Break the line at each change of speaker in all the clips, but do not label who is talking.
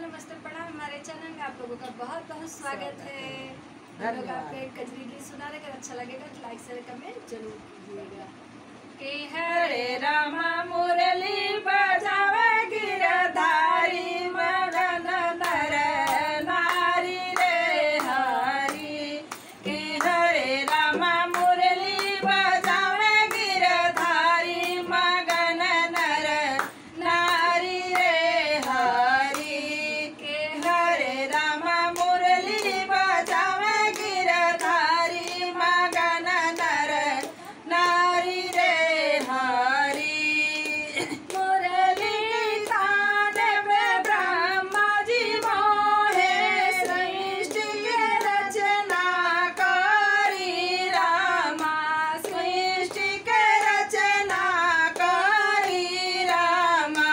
नमस्ते प्रणाम। हमारे चैनल में आप लोगों का बहुत बहुत स्वागत है। हम लोग आपको एक कजरी गीत सुना रहे, अगर अच्छा लगेगा तो लाइक शेयर कमेंट जरूर कीजिएगा। कि हरे रामा मुरली बजावे गिरधारी मगन नर नारी रे हरी। कि हरे रामा मुरली बजावे गिरधारी मगन नर नारी रे हरी। कि हरे रामा मुरली बजावे गिरधारी मगन नर नारी रे हरी। मुरली तान पे ब्रह्मा जी मोहे सृष्टि के रचना करी रामा। सृष्टि के रचना करी रामा।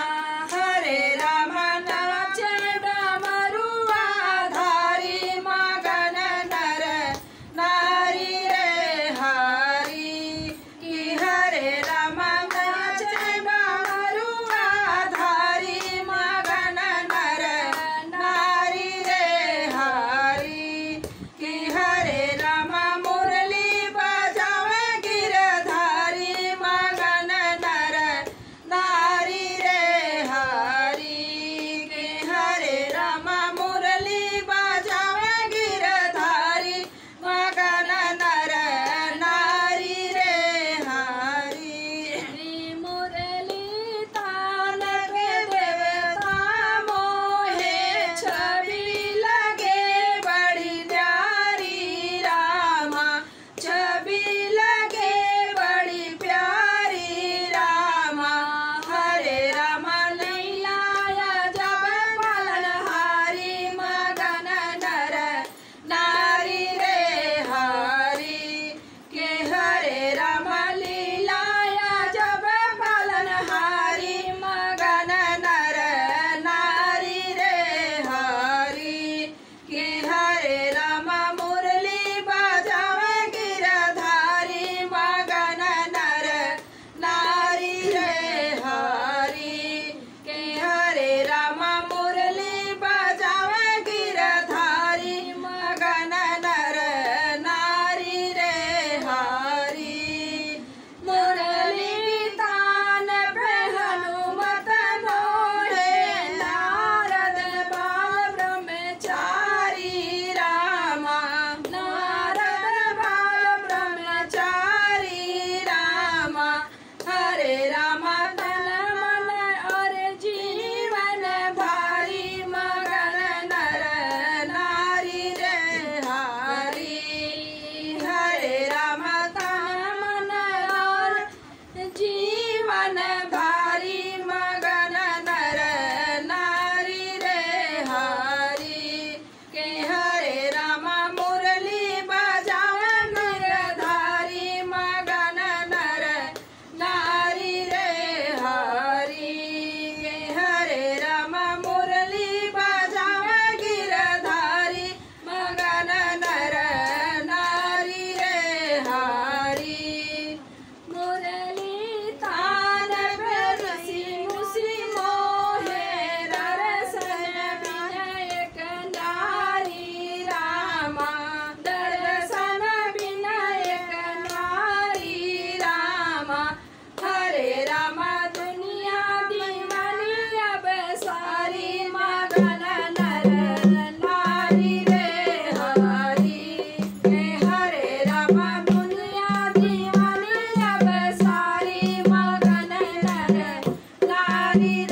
हरे रामा नाच डमरुआ धारी मगन नर नारी रे हरी। कि हरे रामा नाच डमरुआ धारी मगन नर नारी रे हरी। कि हरे रामा मुरली बजावे गिरधारी मगन नर नारी रे हरी। कि हरे रामा मुरली बजावे गिरधारी मगन नर नारी रे हरी। मुरली तान पे देवता मोहे छवि लगे बड़ी प्यारी रामा। छवि लगे बड़ी प्यारी रामा। हरे रामा लैलाया जब पालनहारी मगन नर नारी रे हरी। कि हरे रामा लीलाया जब पालनहारी मगन नर नारी रे हरी। कि हरे रामा मुरली बजावे गिरधारी मगन नर नारी रे हरी। कि हरे रामा मुरली बजावे गिरधारी मगन नर नारी रे हरी। मुरली तान पे हनुमत मोहे नारद बाल ब्रह्मचारी रामा। नारद बाल ब्रह्मचारी रामा। हरे रामा तन मन और जीवन भारी मगन नर नारी रे हरी। हरे रामा तन मन और जीवन भारी मगन नर नारी रे हरी। कि हरे रामा मुरली बजावे गिरधारी मगन नर नारी रे हरी। कि हरे रामा मुरली बजावे गिरधारी मगन नर नारी रे हरी। मुरली तान पे ऋषि मुषि मोहे दर्शन विनायक नारी रामा। दर्शन विनायक नारी रामा। हरे रामा दुनिया दीवानी अब सारी मगन नर नारी रे हरी। कि हरे रामा दुनिया दीवानी अब सारी मगन नर नारी